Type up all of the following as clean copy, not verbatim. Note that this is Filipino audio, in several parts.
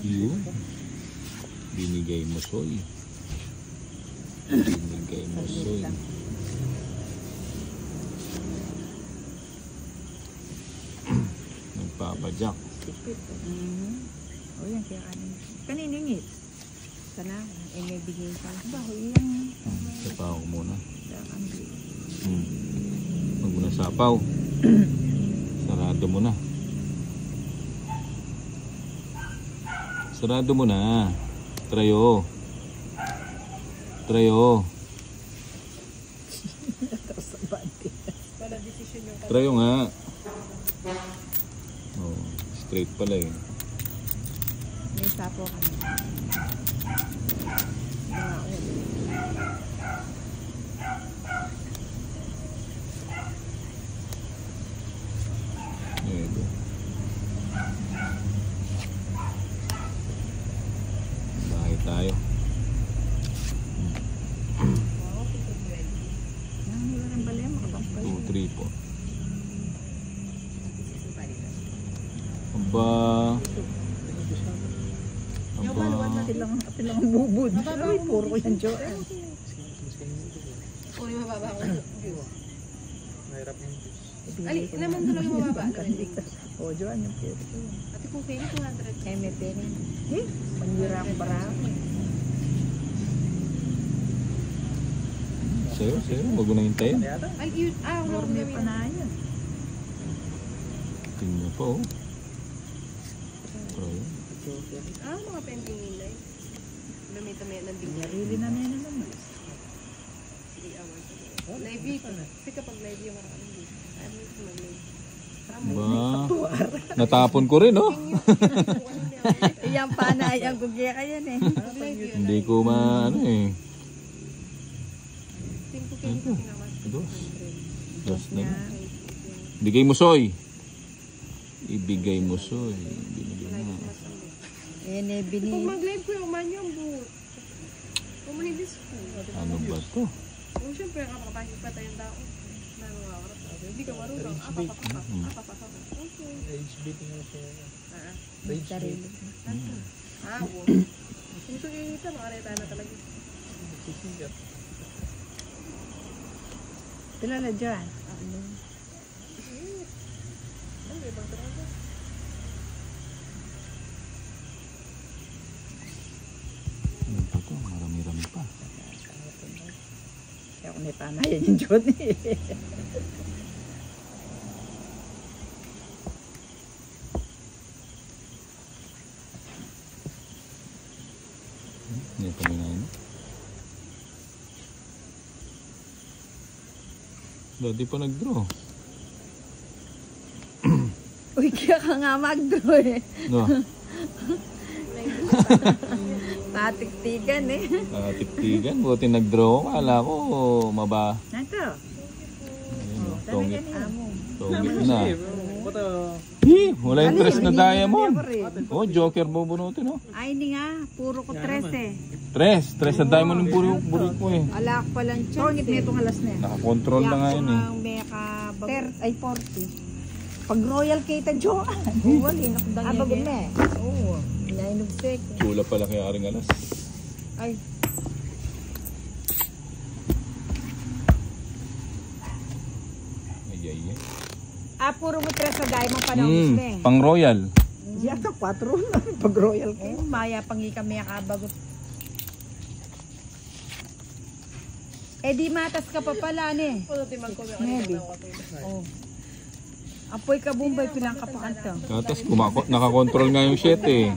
Yun. Binigay mo, Soy. Binigay mo, Soy. Nagpapadyak. Sipit. O yan, kaya kaniningit. Sana, may bigay ka. Baho yan. Sapaw muna. Huwag mo na sapaw. Sarado mo na. Sarado mo na. Trayo. Trayo. Trayo nga. Oh, straight pala eh. May sapo kami. Ito. Bahay tayo. Ang balay mo kapag 2, 3 po. Aba. Silang bubud. Ay, puro ko yan, Joel. Puro yung mababa ko. Mahirap yung Ali, naman tuloy yung mababa. O, Joel, yung puro. Ate kung pwede 200. Ay, may pera. Pangira ko para ako. Sa'yo. Huwag mo na hintayin. Ay, yun. Wala May panaya. Tingnan po. Trayo. Mga pending nilay. Lumita-maya ng bigyan. Narili na na naman. 3 hours. Live it. Kasi kapag live yung marami. Ano yung mag-live? Ba, natapon ko rin, oh. Iyang panayang kugya ka yan eh. Hindi ko maano eh. Ito. Dos na. Bigay mo, Soy. Ibigay mo, Soy. Binigay mo. Eh, Kung mag-live ko yung man yung boot. Kung manibis ko. Ano ba to? Kung siyempre kapapasok pa tayong tao. Hindi ka marunong. rage baiting mo siya. Rage baiting. Wow. Ito kita, makareta na talaga. Sisigat. Pila na dyan? Ito, marami-rami pa. Kaya kung may panayan yung Johnny. Ito na yun. Dati pa nag-draw. Uy, kaya ka nga mag-draw eh. No. Tatiktigan eh. Tiktigan. Buti nag-draw ko. Kala ko maba. Ito. Tongit. Amo. Tongit na. Buto. Wala yung tres na diamond. Oh, joker bubunutin, oh. Ay, hindi nga. Puro ko 13 eh. Tres na diamond yung puro burik mo eh. Alak pa lang chance. Tongit na itong alas na yan. Nakakontrol na nga yun eh. Ay, 40. Pag royal kita, Jo. Wala, nakudang yan. Abagod na eh. Oo. Inainubsik. Chula pala kaya aring alas. Ay. Ay. Puro mo 3 sa diamond pa ng eh. Pang royal. Yata 4 na. Pag royal ka. Maya pangi kami kabagot. Eh di matas ka pa pala ne. Oh. Apoy ka bumbay pilang ka pa kanta. Katas nakakontrol nga yung shit eh.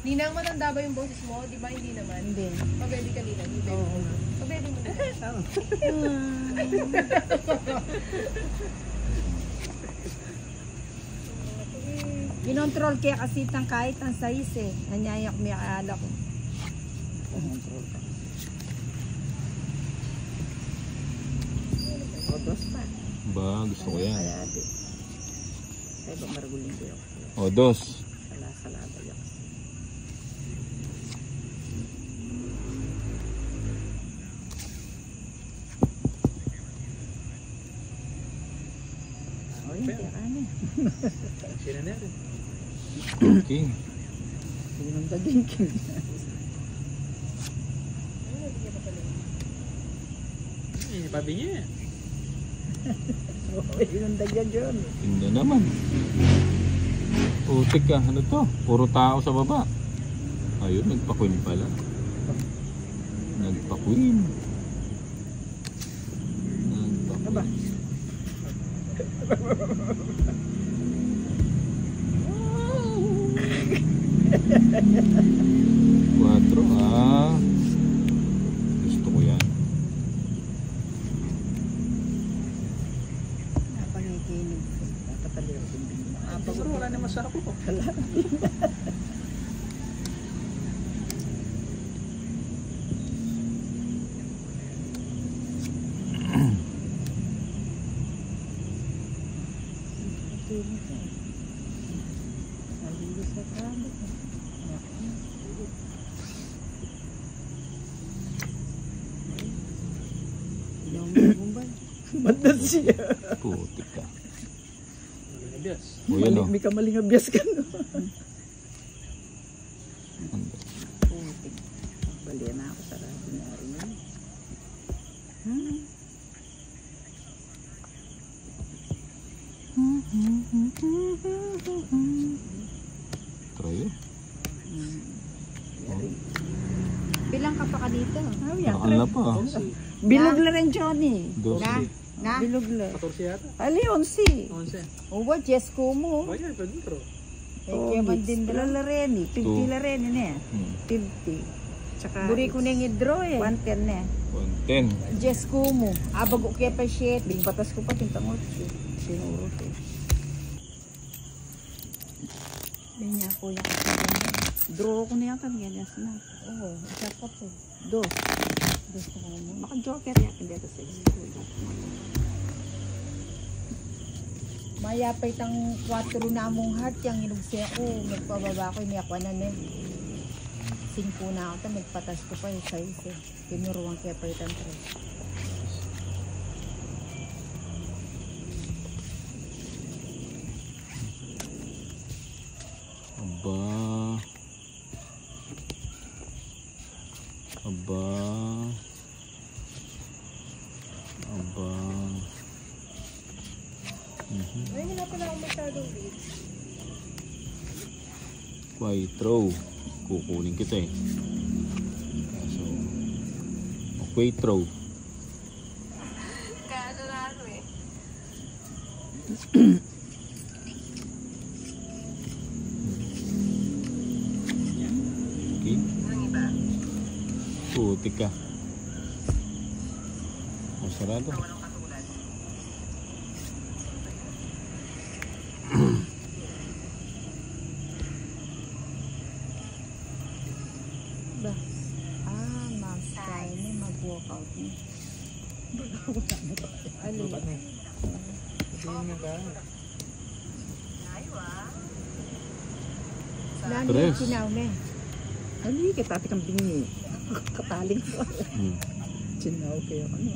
Ninang matanda ba yung boses mo? Di ba hindi naman? Hindi. Pabebe ka nila. Pabebe mo na. Kinontrol kaya kasi itang kahit ang size eh. Nanyayak may akala ko. Kinontrol ka. O, 2 pa. Ba, gusto ko yan. Kaya ba maragulin ko yun? O, 2. Salada yun. O, yan. pa yan. Sino na rin? King. Unang daging king. Eh, pabi niya. Unang dagyan yun. Hindi naman. Putik ka. Ano to? Puro tao sa baba. Ayun, nagpa-queen pala. Nagpa-queen. Aba. Quatro, gusto ko yan. Napangikinig. Napataliw din. Siguro wala naman sa ako. Matas siya. Putik ka. Bias. O yan o. May kamaling abyas ka no. Putik. Balian na ako sa radyo na rin yun. Try eh. Pilang ka pa ka dito? Nakal na pa. Bilog na rin Johnny. Dos. Na? Bilog na. 14 yata. Ali, 11. 11. O ba, Jess ko mo. Vaya, pwede pero. Kaya man din la rin eh. 50 la rin eh. 50. Tsaka buri ko na yung draw eh. 110 na. 110. Jess ko mo. Bago kaya pa shit. Batas ko pa tintangot. Sinuro ko. Ganyan po yung draw ko na yata. Ganyan na. Oo, isa pa po. Dos. Dos ko mo. Maka-joker yata dito sa school. Mayapay tang 4 na mong heart yung inugsi ako. Nagpababa ko, iniakwa na na. 5 na ako, nagpatas ko pa yung size eh. Pinuruan kaya pa itang 3. Aba. Aba. Aba. Ay, wala pala akong masyadong beads. Quattro. Kukunin kita eh. So, Quattro. Kaya na ano eh. Okay. Ang iba. Putik ka. Masarado. Walang katulad. Ba? Ma'am Steiny, mag-walkout niya. Ano? Dapat na. Sabihin nga ka. Lani, Tres. sinaw na eh. Ano yung kita kang bingi? Kataling ko. Sinaw kayo. Ano?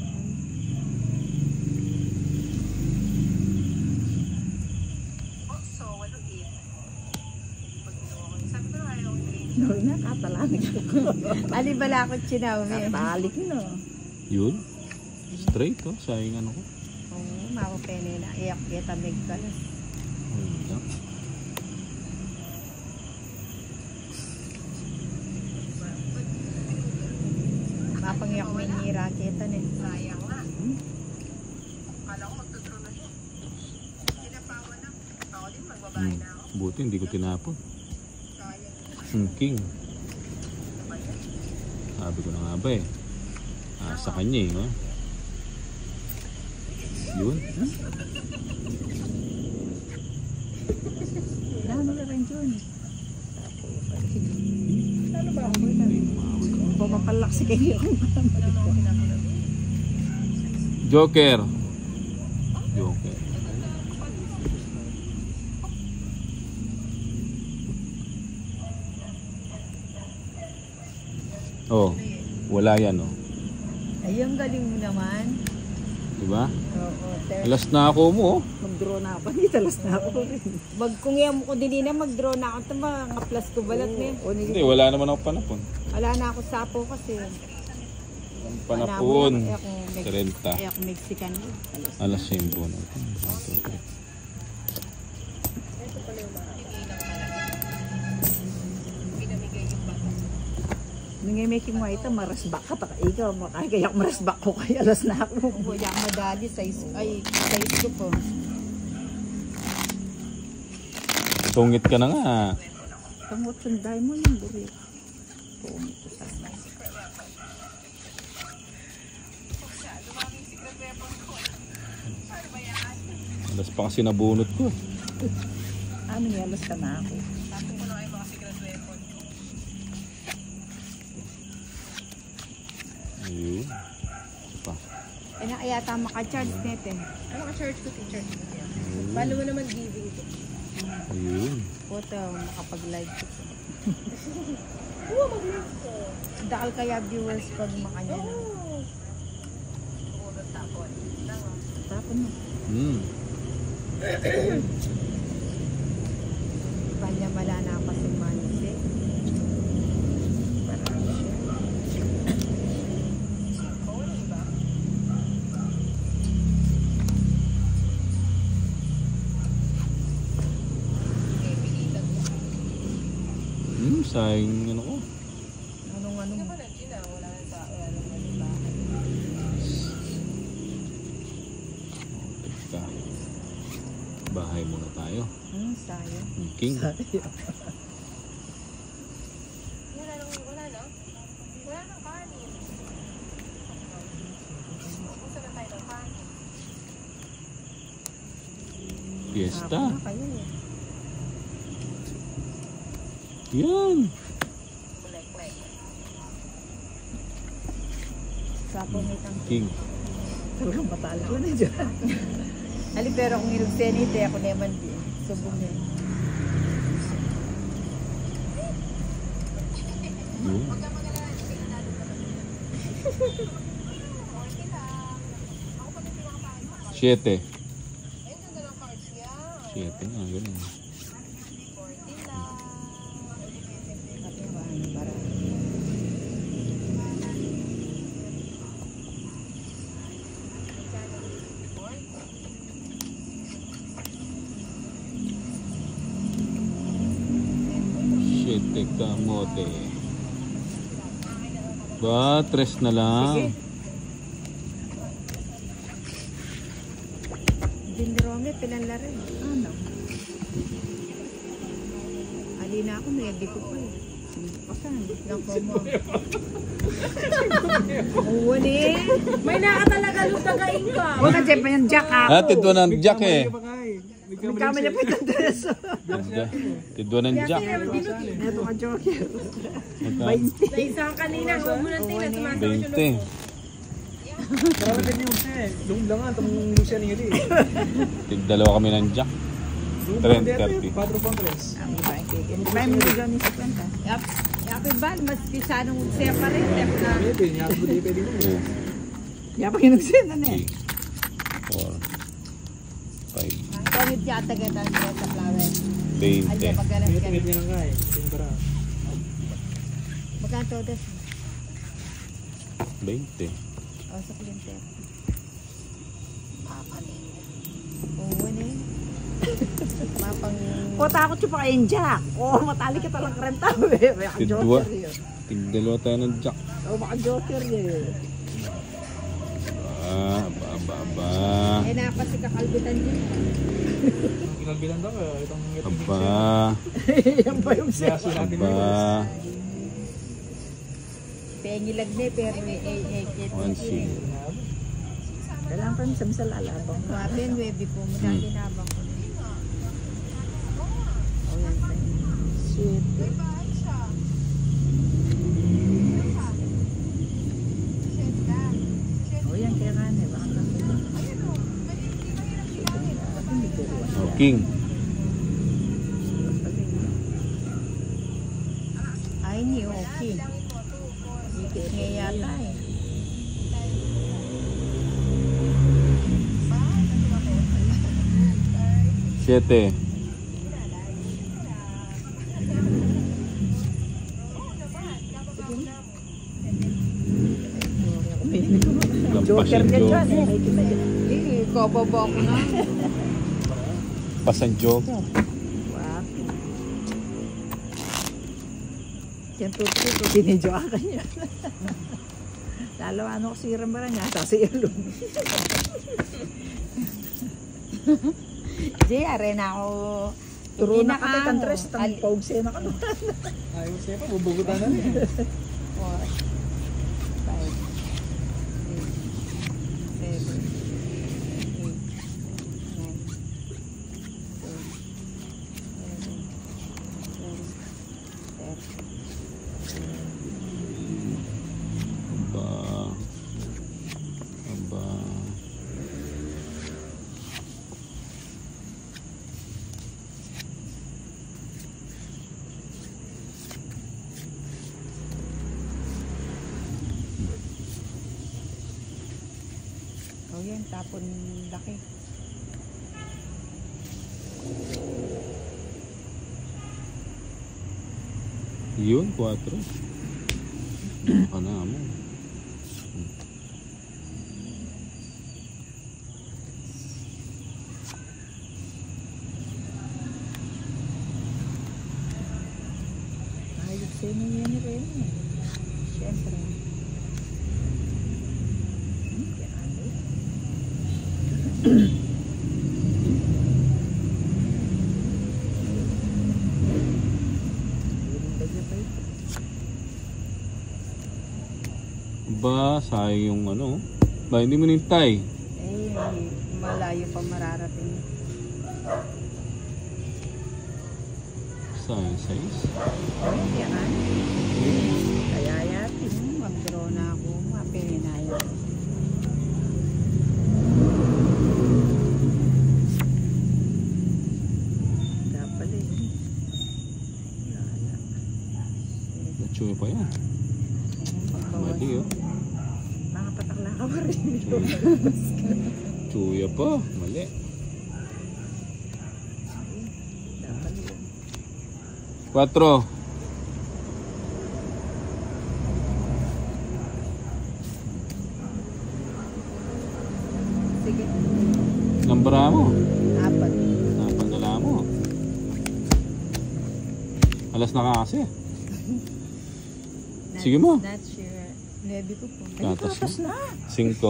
So, walang bead. Pag ginawa ko, sabi ko na ayaw bead. No, nakatalamig. Ali bala ako sinaw na eh. Katalik no. Yun. Straight oh. Sayang ano ko. Oo, mapapene na. Iyak kita migkalas. Wala. Mapangyak may nira kita na eh. Sayang nga. Kala ko magtuturo na siya. Sinapawa na. Ako din, magbabae na ako. Buti hindi ko tinapon. Sayang. King. Sabi ko na nga ba eh. Sa kanya eh. Oh. Yun. Lalo na rin dyan. Ano ba ako na? Pumapalak si kayo. Joker. Joker. Oh, wala yan oh. Ay, ang galing mo naman. Diba? Oo, sir. Alas na ako mo. Oh. Mag-draw na ako. Hindi, talas na ako rin. Magkungiyam ko din na mag-draw na ako. Ito mga plus ko balat na. O, Hindi, wala naman ako panapon. Wala na ako sapo kasi. Ang panapon. Eh, ako, 30. ako Mexican. Alas 5 na. Nung making mo ito, marasbak ka. Ikaw, makakayak marasbak ko kaya alas na ako. Kuya madali size ko po. Tungit ka na nga. Tamot sunday mo yung buri. Pumit ko sana. Alas pa kasi nabunot ko. Ano yung alas ka na ako? Ayun. Pa. Eh na kaya tama ka-charge nete. Ano ka church ko, teacher? Paano mo naman giving ito? Ayun. Puto, makapag-live ko. Dahil kaya viewers pag makanya na. Tapon mo. Kanya mala na ako si Manse. Sayang ano ko. Anong Teka. Bahay muna tayo. sayang. King. Wala nang kanin. Gusto na tayo ng kanin. Fiesta. Ako na kayo eh. Yan. Sapo may tang. King. Talagang matalik lang na dyan. Ali pero kung ilugsenite ako naman di. Subong niya. Yun. Siete. Siete na, yun. Siete kamote. Ba, tres na lang. Dinrome, pinanlaro eh. Ano? Ali na ako, may adi ko pa eh. Pasan. Nako mo. Uwan eh. May naka talaga lutagain ka. Huwag ka dyan pa yung jack ako. Tidwa ng jack eh. May kamay na pa yung dress. Tidwa ng jack. Ito ka joker. Magka- Sa isang kanina, huwag mo nang tingnan. Tumatawag siya 20. Marami din yung doon lang nga, itong Lucia ni Hili. Tigdalawa kami ng jack. 30. 4 pang 3. Ang iba yung kike. Di ba yung million ni 50? Yap. Yapit ba? Mas pisanong separate. Yap na. Pwede, niya ako di pwede mo. 2, Yapang yung nagsenda na eh. 3, 4, 5, Ganit yata gata sa flower. 20. Alya pagkalas ka. Tingit niya lang nga eh. Ito yung bara. Magkano todas? 20. O, sa klinte. Uwan eh. Mapang... Takot siya pa kayong jack. Oo, matali ka talang karenta. Baka Tidwa. joker yun. Tigdalawa tayo ng jack. Oo, baka joker yun. Aba. Eh, napa si kakalbutan din. Ang kinalbilan daw, itong Aba. Yan pa yung set. Yaso natin mo. Aba. Pengilag na eh, pero eh, 1, Kailangan pa sa misal alabang. Grabe, 9 po. Madali nabang ko na. O yan pa yun. Shit. O yan, kaya nga na. Baka Oh, King. Ay, ni okay. Ikit nga yata eh. 7. Lampas Joker yung niya joker. dyan. Ay, kita yan. Kababa ko na. Pasan joker. Wow. Yan tututo. Sinidyo ka kanya. Lalo ano ko si Rambara niya. Tapos ilong. Di, are na ako. Turo na Hindi kami ako. kantres. Tang pogse na kami. Ayaw siya pa, bubugutan na rin. 4, 5, 6, 7, 8, 9, 10, 11, 12, 13. Aba. O yan, tapon laki. Yun, 4. Ano mo? Ayos sa inyo yan rin. Siyempre. Ba, sayang yung ano. Ba, hindi mo nintay. Eh, malayo pa mararating. Sayang size. Yan ah. Kaya yatin. Mag-draw na ako. Mapininayo. Dapat eh. Natsuyo pa yan. Mali oh. Mga patakla ka pa rin. Tsuya pa. Mali. Dapat yun. 4. Sige. Nambara mo. 4. Napagala mo. Alas na ka kasi. Sige mo. That's your 9 ko po. Gatas mo. 5.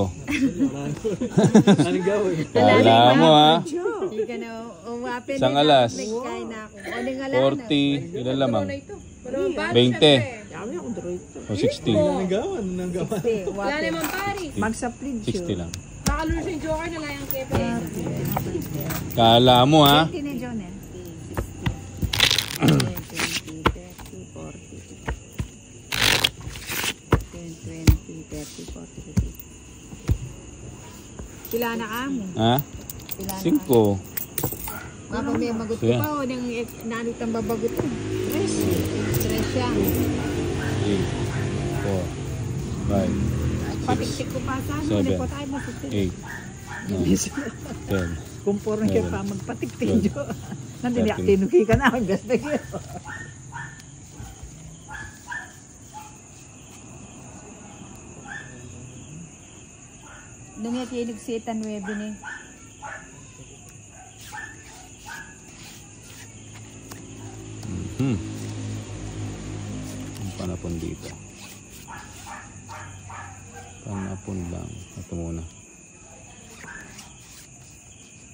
Anong gawin? Kala mo ha. Hindi ka na umapin. Isang alas. Nagkain na ako. Uling alas 40. Ilan lamang? 20. Yawi ako droid to. O 60. Anong gawan? Anong gawan? Wala naman pare. Magsaplid 60 lang. Nakalulus yung joker na lang yung kepe. Kala mo ha. 20 na Jonel. 20, 30, 40, 10, 20, 30, 40, 50. Sila na ka mo. Ha? Sila na 5. Mapa may magot ko Sige. pa o nang nalit ang babagot ko. Stress siya. 3, 4, 5, Patiksik ko pa sa ano. 7, Hindi po tayo masusunod. 8, 10. Kumporo nga pa magpatiktin Good. dyo. Nandiyak tinuki ka na. Ang gasta kayo. Nung yakinig si Etan 9 ni. Ang panapon dito. Panapon lang. Ito muna.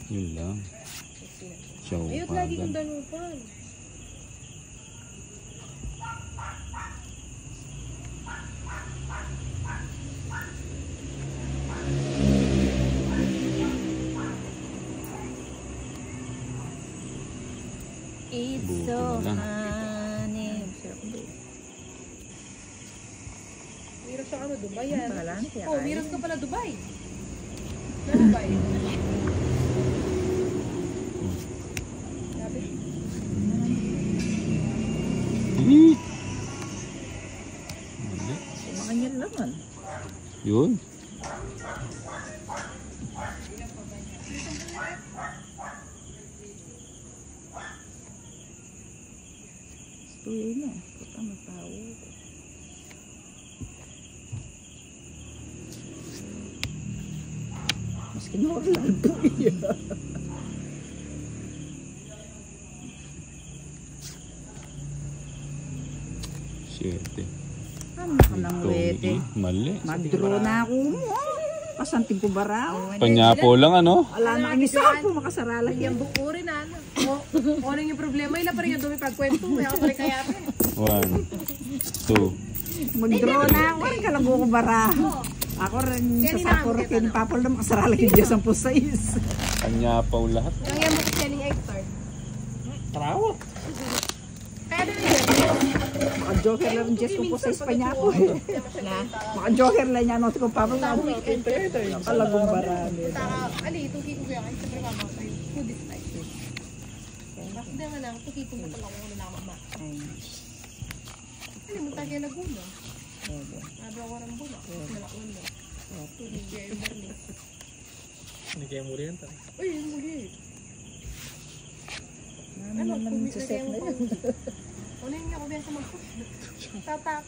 Yun lang. Ciao. Ayot lagi kong danupan. It's Buti so na lang. honey. Miras siya ano, Dubai yan. Wala na kaya Oh, kaya. miras ka pala Dubai. Dubai. Sabi, Mali. Mga yan naman. Yun. Tuloy na. Puta, may tao. Mas kinorlan to iya. Siyete. Ano ka nang wete? Mali. Mag-draw na ako mo. Pasanting ko baraw. Panyapo lang ano? Wala na kami sa ako, makasarala Yung yan. bukurin na ano. O ano yung problema? Ila pa rin yung dumi pagkwento. Kaya ka pa rin kaya pa. 1, 2. Mag-draw na ako, rin kalago ko baraw. Ako rin sa sapor, kinipapal na makasarala yung Diyos ang pusayis. Panyapaw lahat. Yung yan mo kasi yung Hector. Tarawa. Kaya din yun. Maka-joker lang yung Diyos kong pusayis pa niya ako. Maka-joker lang niya, no? Kung papal na ako. Kalagong baraw. Ali, tuki ko yan. Siyempre mama ko yung food is like this. Bakit na nga lang, tuki ko na pala kung ano na mama. Ano mo tayo Laguna? Sabi ako ng bula. Malakon mo. Tuki ko yung Berlin. Hindi kaya muli yan tayo. Uy, yung muli. Ano naman sa set na yun? Ano yung ako biya sa mag-push? Tatak.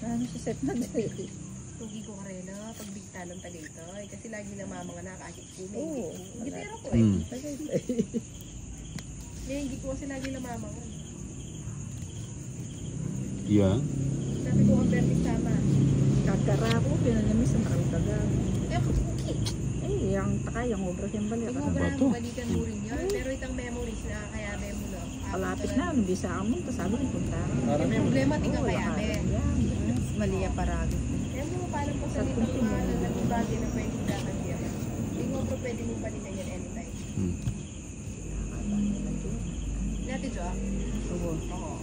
Ano sa set na yun? Tugi ko karela, pagbigta ng Tagaytoy. Kasi lagi na mama nga nakakit ko. Oo. Hindi pero ko eh. Hmm. Ngayon, hindi ko kasi lagi na mama nga. Yeah. Sabi ko ang Bertis tama. Kagara ko, pinanamis na nakagdagan. Eh, ako tugi. Eh, yung takay, yung obra siyang balik. Pag mo to? balikan mo rin yan. Pero itang memories na kaya mo na. Kalapit na, hindi sa amin, tapos sabi ng punta. Parang yun. Problema tingnan kaya Maliya parado. Kaya mo paano po sa litang mga nagbagbagi na pwedeng tatagyan. Hindi mo pero pwede mong balikan yan anytime. Hmm. Dati Jo? Oo. Oo.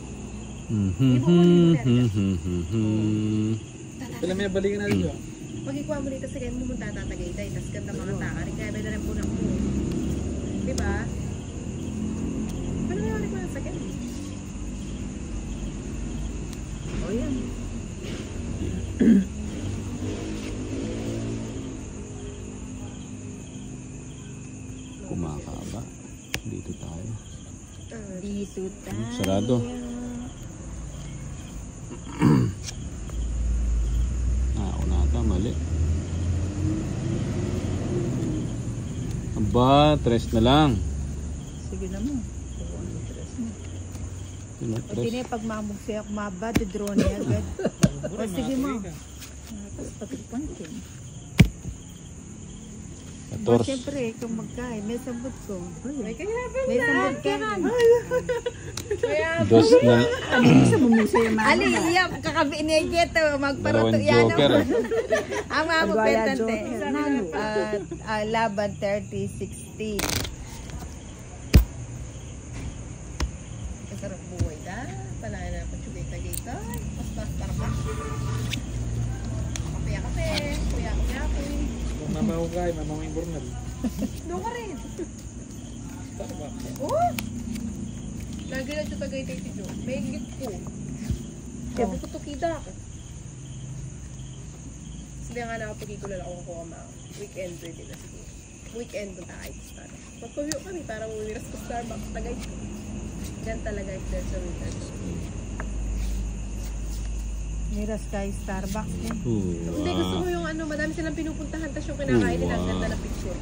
Alam mo yung balikan natin yun. Pag ikuha mo dito sa kayo, pumunta tatagaytay, tapos ganda mga takari, kaya may na rin po na mo. Diba? Ano nga rin ko na sa kayo? O yan. Kumakaba. Dito tayo. Dito tayo. Sarado. Una ata, mali. Aba, 3 na lang. Sige na mo. Kukuha ng dress mo. Sino, Pati 3? na pagmamog siya, kumaba, drone niya agad. O sige mo. Tapos pagkipansin. Ba, 14. siyempre, kung magkain, may sabot ko. May kaya May sabot ka. Kaya Dos na. Ano sa bumuso yung mga? Ali, iyap, kakabinig ito, magparato Dalawang yan. joker. Ang mga Agwaya pentante. joker. Nalo. Laban 30-60. Kasarap buhay ka. Palayan na pag-chugay-tagay-tay. Mas para pa. Kape-kape. Kuya-kuya-kuya. Kung mamahugay, mamahugay burnal. Doon ka rin. Tara ba? Oh! Lagi na siya tagay-tay si Jo. May ingit ko. Sabi ko tukida ako. Sabi nga na kapag ko lang ako kuha mga weekend pwede na sige. Weekend punta kahit Starbucks. Magpawyo kami para umiras ko Starbucks. Tagay ko. Yan talaga if there's a weekend. Miras kay Starbucks din. Hindi, gusto ko yung ano, madami silang pinupuntahan, tapos yung kinakain nila, ang ganda na picture.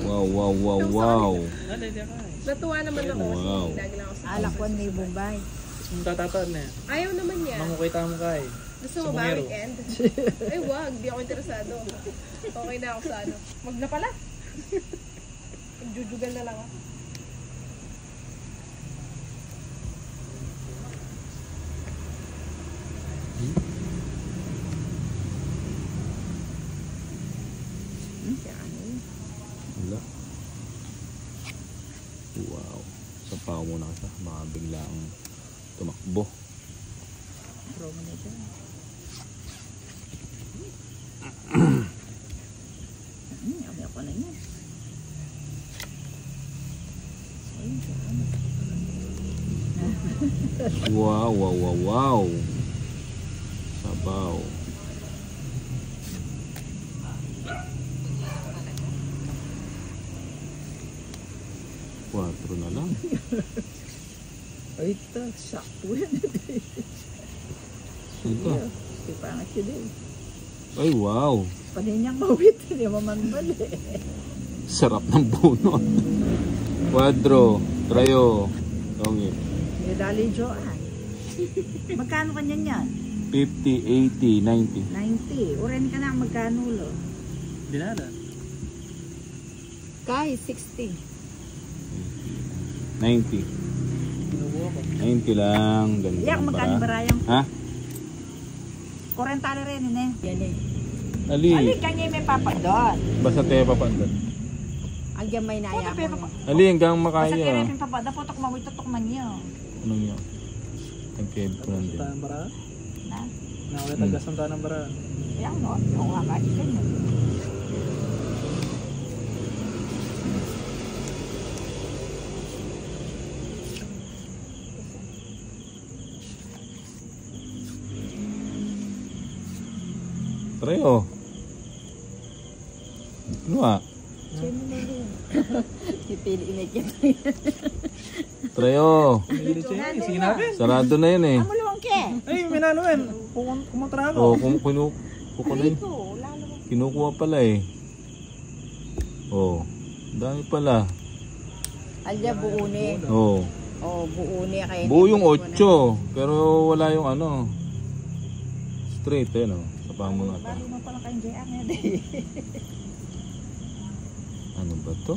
Wow, wow, wow, wow. Nalay, di ka. Natuwa naman ako kasi Wow. lagi lang ako sa Alak 1,000 bay. Kung tatataan na yan. Ayaw naman niya. Mangukita mo ka eh. Gusto mo ba Sabongero. weekend? Ay wag, di ako interesado. Okay na ako sa ano. Wag na pala. Magjujugal na lang ako. Wala. Wow. Sa pao muna ka. Baka biglang tumakbo. Throw mo na dyan. Yummy ako na yun. Ayun, saan? Wow, wow, wow, wow. Sabaw. 4 na lang. Ay, ito. Sakto yan. Ito. Di pangat siya din. Ay, wow. Paninyang mawit. Hindi mo manbali. Sarap ng bunot. 4, trayo. Tongit. May dali Joan. Magkano kanyan yan? 50, 80, 90. 90. Uren ka na magkano lo? Dinada. Kay, 60. 90. Pinubuha ko. 90 lang. Ganda Iyak, ng magkano bara. barayang? Ha? 40 rin yun eh. Yan eh. Ali. Ali, kanya may papadon. Basta tayo papandan. Ang gamay na Puto aya pero mo. Ali, hanggang Basta makaya. kaya may papadon. Putok mawit tutok man niyo. Anong yun? Nag-keb ko lang din. Tayo ng bara. Na? Nakawala tagas ng tayo ng bara. Iyak no? Oo nga kahit ganyan. Trayo. Ano ah? Pipili na kita. Trayo. Pili siya yun. Sige natin. Sarado na yun eh. Amulong ke. Ay, minano yan. Kumontra Oo, ako. kinukuha pala eh. Oo. Dami pala. Alya buune. Oo. Oh, buune kaya. Buo yung 8. Pero wala yung ano. Straight eh no. Sa pamo na ito. Bali mo pala kayong JR ngayon eh. Ano ba to?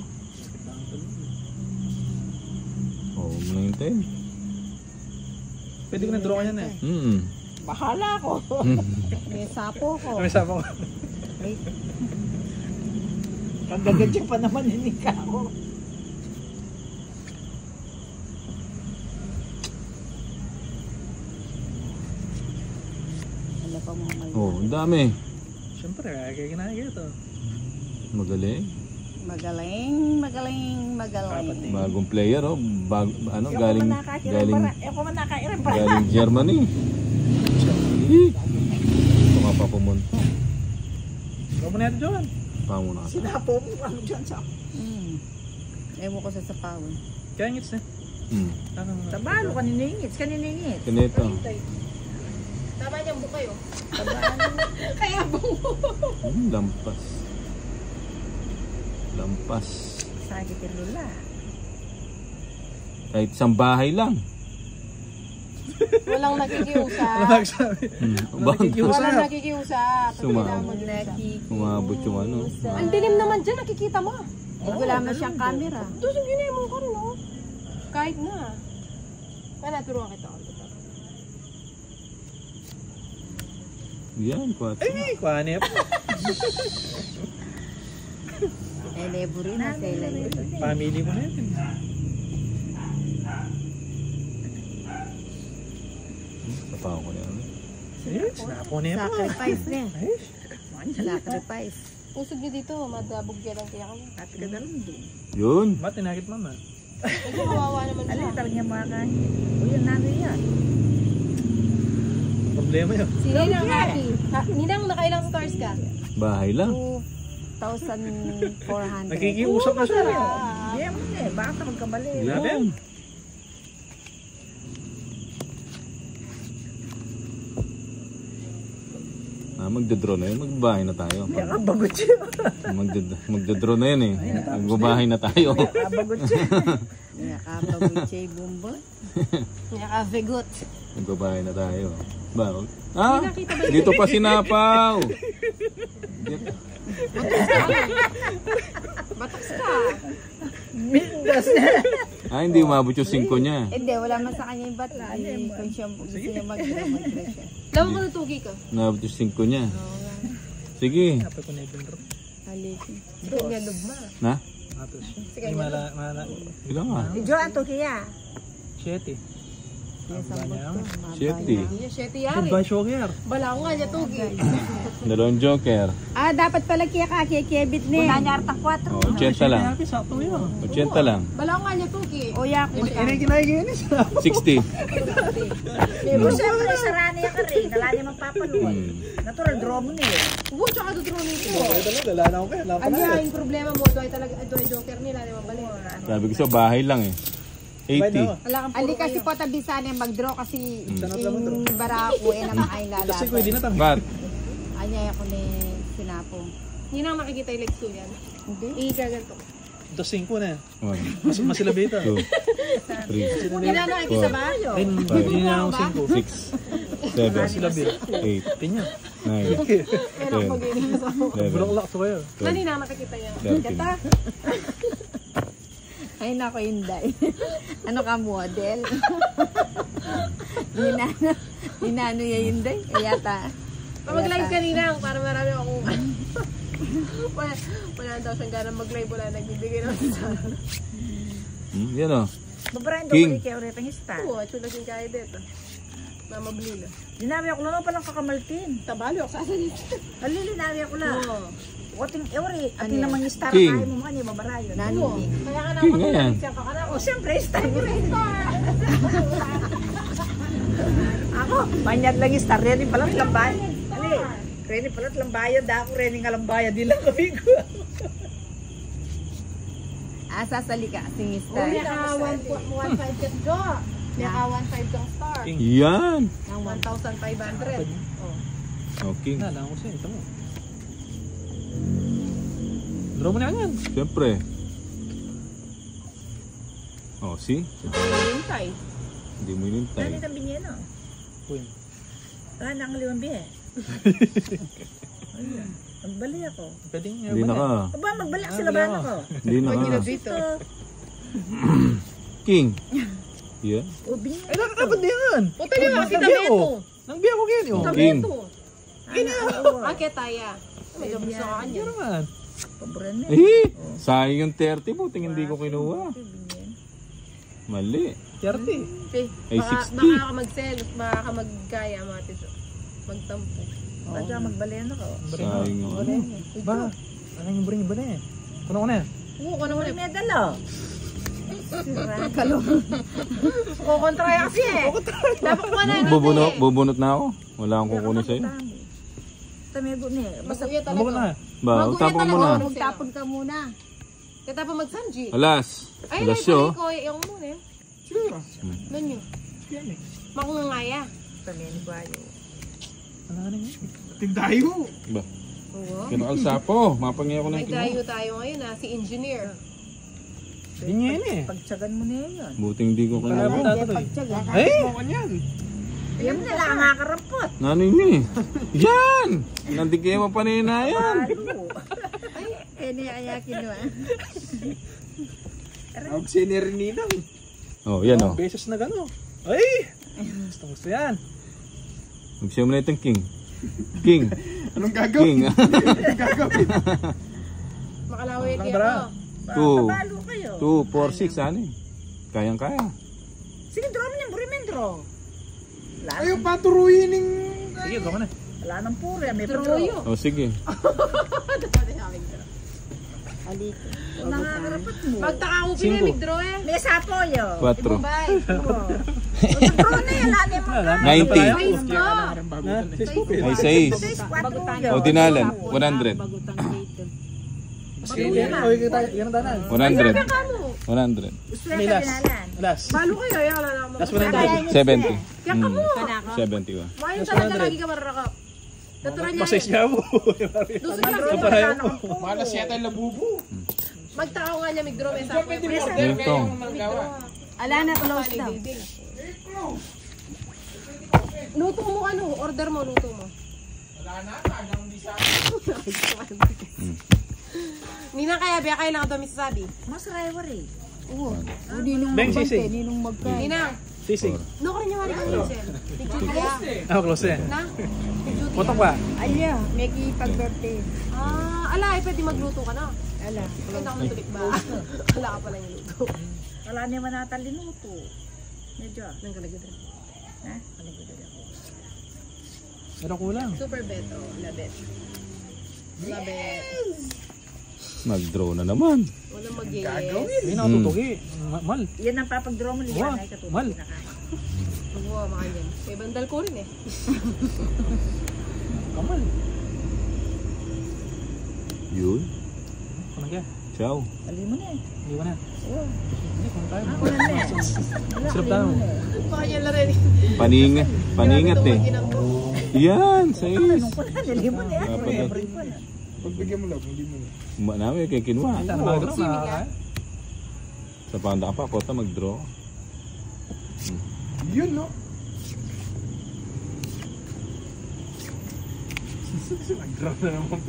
Oo, muna hintayin. Pwede ko na draw yan eh. Bahala ko. May sapo ko. Kami sama ko. Kagagadya pa naman hinika ko. Ano pa mga Oo, ang dami. Siyempre, kaya ginagaya ito. Magaling. magaling. Bagong player oh. Ano, Ako galing man nakairan pa. galing Germany. Eh. Ito ka pa pumunta. Ikaw mo na ito, Johan. Pamo na. Sinapo mo ano dyan sa... Ewan ko sa sapawan. Kaya ngits na. Tabalo, kaniningit. Kanito. Tama niyang buka yun. Kaya bungo. Lampas. Lampas. Sakit yung lula. Kahit isang bahay lang. Walang nakikiusap. Ano nagsabi? Walang nakikiusap. Sumabot. Umabot yung ano. Ang dilim naman dyan, nakikita mo. Eh, wala mo siyang camera. Doon yung ginemo ka rin, oh. Kahit na. Kaya naturuan kita. Yan, 4. Ay, kuhanip. Eh, lebo rin na sila yun. Family mo na yun. Sapaw ko na yan. Ayun, sinapo na yan. Sacrifice na. Ayun. Sacrifice. Pusog niyo dito, madabog yan ang kaya kami. At ka na lang doon. Yun. Ba't tinakit mama? Kasi kawawa naman siya. Alin talaga mga kain. O yun, nano yan. Problema yun. Si Ninang Happy. Ninang, nakailang stars ka? Bahay lang. 2,400. Nakikiusap na siya. Hindi mo eh. Baka magkamali. Natin. Magdadraw na yun. Magbabahay na tayo. Kaya ka bagot siya. Magdadraw na yun eh. Magbabahay na tayo. Kaya ka bagot siya. Nakapagutsi bumbot. Nakakavegot. Magbabahay na tayo. Ba? Ah? Dito pa sinapaw. Batas ka. Mindas. Hindi umabot yung 5 niya. Hindi, wala man sa kanya yung bat. Kung siya gusto niya mag-dress siya. Lawan ko natugi ka. Umabot yung 5 niya. Sige. Kapag ko na ibang drop. Haliki. Sige niya lugma. Na? Atos siya. Sige Hindi niya. mala. Ilan nga? Jo, ato kaya. 7. Yes, ang buto. Siyete. Iya, 7 yan Ba, eh. sugar. Bala ko nga niya, tugi. Dalawang joker. Ah, dapat pala kaya kakikibit ni. Una niya artang 4. Oh, 80 lang. Sakto yun. 80 lang. Bala ko nga niya, tugi. Uya, Ini kinaginis. 60. Pero siyempre, sarani yan ka rin. Wala niya magpapanood. Natural, draw mo niya. Oo, tsaka tuturunin ko. Ito na, lala na ako kaya. Ano yung problema mo? Doy talaga, doy joker nila, di ba balik? Sabi ko sa bahay lang eh. 80. Wala kang ali puro kasi kayo. po tabisan yung mag-draw kasi Sanat yung naman barako eh naman ay Kasi ko hindi lalapon. na tama. Ba't? Anya ako ni sinapo. Hindi na makikita yung legs ko yan. Hindi. Igaganto. Ito 5 na. 1, Mas silabita. 2, 3, Hindi na nakikita ba? Ayun, hindi na ako 6, 7, Silabita. 8, Tingnan. 9, Pero ako mag-iinis ako. 11, Bulak ko kayo. Hindi na makikita yan. 13. Ay nako Inday. Ano ka model? Ninano ya Inday. Kaya ta. Mag-live kanina para marami akong wala daw siyang gana mag-live, wala nagbibigay naman sa Yan o. Babrahin daw King. ulit kayo ulit ang ista. Oo, chula sin kaya dito. Mamabli na. Dinawi ako lang palang kakamaltin. Tabalo ako sa asan. Alilinawi ako lang. Oo. Wating euri. At Ano yung yan? namang star King. kaya mo mga niya babarayon. Nani. Kaya ka na King, ayan. siya ka na. O siyempre, star mo rin. Ako, manyad lang yung star. Ready pala lambayan. Ali, ready pala lambayan. Dako ready nga lambayan. Di lang kami ko. Asa sa lika sing Oh, star. naka 1.5 ka do. Naka 1.5 kang star. Yan. Ng 1,500. Oh. Okay. Nala ko siya. Ito mo. Draw mo na yan. Siyempre. Oh, see? Hintay. Hindi mo inintay. Nani ang binyan o? Uy. Wala na ang limang bihe. Ayun. Magbali ako. Pwedeng Hindi na ka. Aba, magbali ako sila ba ako? Hindi na ka. Dito. King. Yeah. O, binyan. Ay, nakakapad din yan. O, tayo nga, kita Nagbiya ko. beto. Nagbiya ko ganyan yun. King. Akit taya. Medyo gusto ka kanya. Ano naman? Paboran na. Eh, sayang yung 30 po. Tingin hindi ko kinuha. Mali. 30. Ay, Baka 60. ka mag-sell, baka ka magkaya mga tito. Magtampo. Baka magbali ako. Sayang yung ano. Ba? Ano yung bring ba na eh? Kuno ko na. Oo, kung naman May medal o. kukontra kasi eh. Dapat ko na Bubunot na ako. Wala akong kukunin sa'yo. Tamigo niya. Basta Maguya Ano ko talaga. na? Ba, tapon mo na. Magtapon ka muna. Kaya tapos mag-sanji. Alas. Ay, Alas ay, yun. ko, yung muna eh. Ganyan. Makungangaya. tamiyan ni Bayo. Ano ka na yun? Tindayo! Ba, Oo. kinakalsapo. Mapangya ko na yung Nagdayo tayo ngayon si engineer. Ganyan eh. Pagtsagan mo niya yun. Buting di ko Kaya mo kinuha. tatuloy. Pagtsaga. Ay! Yan na lang ang makakarampot. Nanay ni. Yan! Nandigay mo pa na yan. Palo. Eh, niya kaya kinuha. Ang senior ninang. Oh, yan oh. Beses na gano'n. Ay! Gusto yan. Magsiya mo na itong king. King. Anong gagawin? King. Anong gagawin? Makalaway Lang kaya bara. ako. Two. Palo kayo. 2, 4, 6. Ano eh? Kayang-kaya. Sige, draw mo niyan. Burimin, draw. Wala, Ayaw paturuin ng... Sige, draw ka na. wala nang puro. May pa-draw. Troyo. Oh, sige. Aliko. Nakakarapat mo. Magtaka ko Cinco. pinamig-draw eh. May sapo yun. 4. Bye. Draw na yan. Lani mo ka. 90. Please go. Ha? Facebook eh. Ay, 6. 6-4 yun. O, dinalan. 100. Bagutang dito. Sige, yan. O, yan ang tanan. 100. Kaka mo. 100. Gusto May yan last. dinalan. Last. Balo kayo. Ayaw wala na ako. Last Kaya 100. niya 70. Kaya ka mo. 70 ba? Mayon talaga lagi ka mararakap. Natural niya Pasay yan. siya mo. Gusto niya Ano ako. pa tayo? Malas yata yung labubo. Magtaka ko nga niya mig-draw eh. Sa Pwede mo order Ito. kayong manggawa. Ala na, close daw. Luto mo ano? Order mo, luto mo. Wala na, tagang di sa... Nina kaya, biya kailangan daw misasabi. Mas rivalry. Oo. Ninong Beng, magbante, sisig. ninong magka. Nina, Sisig. no ko rin yung wali ko minsan. Picture Ah, close eh. na? Picture Potok ba? Ay, may kipag-birthday. Ala, pwede magluto ka na. Ala. Pwede ako matulik ba? Wala ka pala yung luto. Wala naman natin linuto. Medyo. Nang kalagyan rin. Ha? Paligod ako. Pero kulang. Super bet, oh. Labet. Labet. Nag-draw na naman. Walang mag-yes. Hindi na tutugi. Mal. Yan ang papag-draw mo, Wow, Liwanay. Katulad mal. Huwag mga yan. May bandal ko rin eh. Kamal. Yun. Ano kaya? Ciao. Dali mo na eh. Hindi ko na. Oo. Hindi, kung tayo. Wala na eh. Sarap tayo. Baka yan na rin. Paningat eh. Yan, sais. Anong ko na, dali mo na yan. Dapat Wala eh. bring ko na. Pagbigyan mo lang, hindi mo na. Namin kay Kinwa. Ito na mag-draw na. Sa panda ka pa, kota mag-draw. Yun, no? Nag-draw na naman.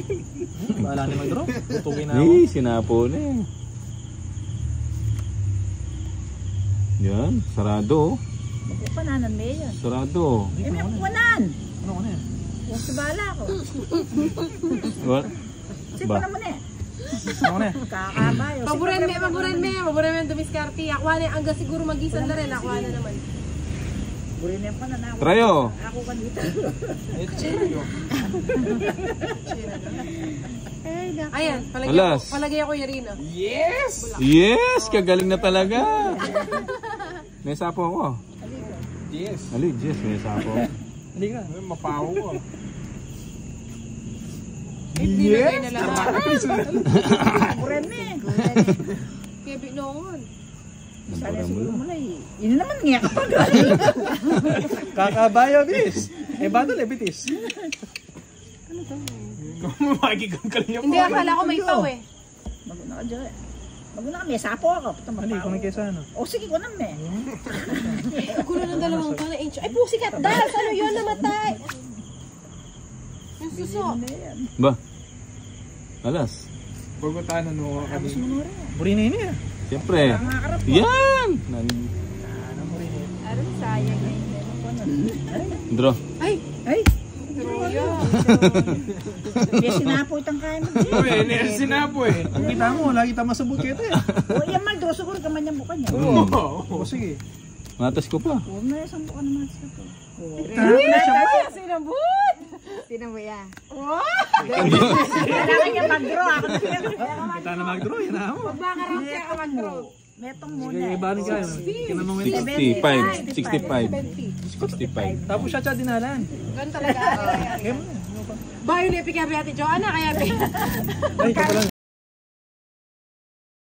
Wala na mag-draw. Tutugi na ako. Eh, sinapo na eh. Yan, sarado. Magpapananan mo yan. Sarado. Eh, may kuwanan. Ano ko na yan? Huwag sa bala ko. What? Sipa Ba? naman eh. Ano ko na yan? Kakabayo. Paboran me ang dumiskarte. Ako na hanggang siguro mag-isan na rin. Ako na naman. Burin yan pa na ako. Trayo. Ako ka dito. Ayan, Alas. palagay ako Yarina. Yes, kagaling na talaga. May sapo ako. Yes. Ali, yes, may sapo. Hindi ka. Ay, mapaho ko. Hindi na kayo na lahat. Burin me. Kaya bignoon. Sana siguro mo na eh. Yun naman nga kapag. Kakabayo, bis. Eh, bato lebitis. Mamagigam ka lang yung Hindi, akala ko may paw eh. Maguna ka dyan. Maguna ka, may sapo ako. Hindi, kung may kesa ano. O sige ko na me. Gulo ng dalawang ka na inch. Ay, pusikat dahil. Ano yun namatay? Yung suso. Ba? Alas. Bagutan na nung kanina. Burin na yan. Siyempre. Yan! Aron sayang na yun. Draw. Ay, Ay, Troya. may sinapo itang kain mo. Uy, sinapo eh. Kung kita mo, lagi tama sa bukete. O yan mal, doon siguro ka man yung buka niya. O, sige. Matas ko pa. Huwag na yung buka naman sa ito. Sinabot! Sino mo yan? Kailangan niya mag-draw. Ako na Kita na mag-draw, yan na mo. Magbakarang siya ka mag-draw. Metong muna. Sige, ibarin ka. Kinanong mo ito. 65. 65. Tapos siya siya dinalan. Ganun talaga. Kaya mo na. Bayo na ipikari ate Joanna, kaya Ay, ka pala.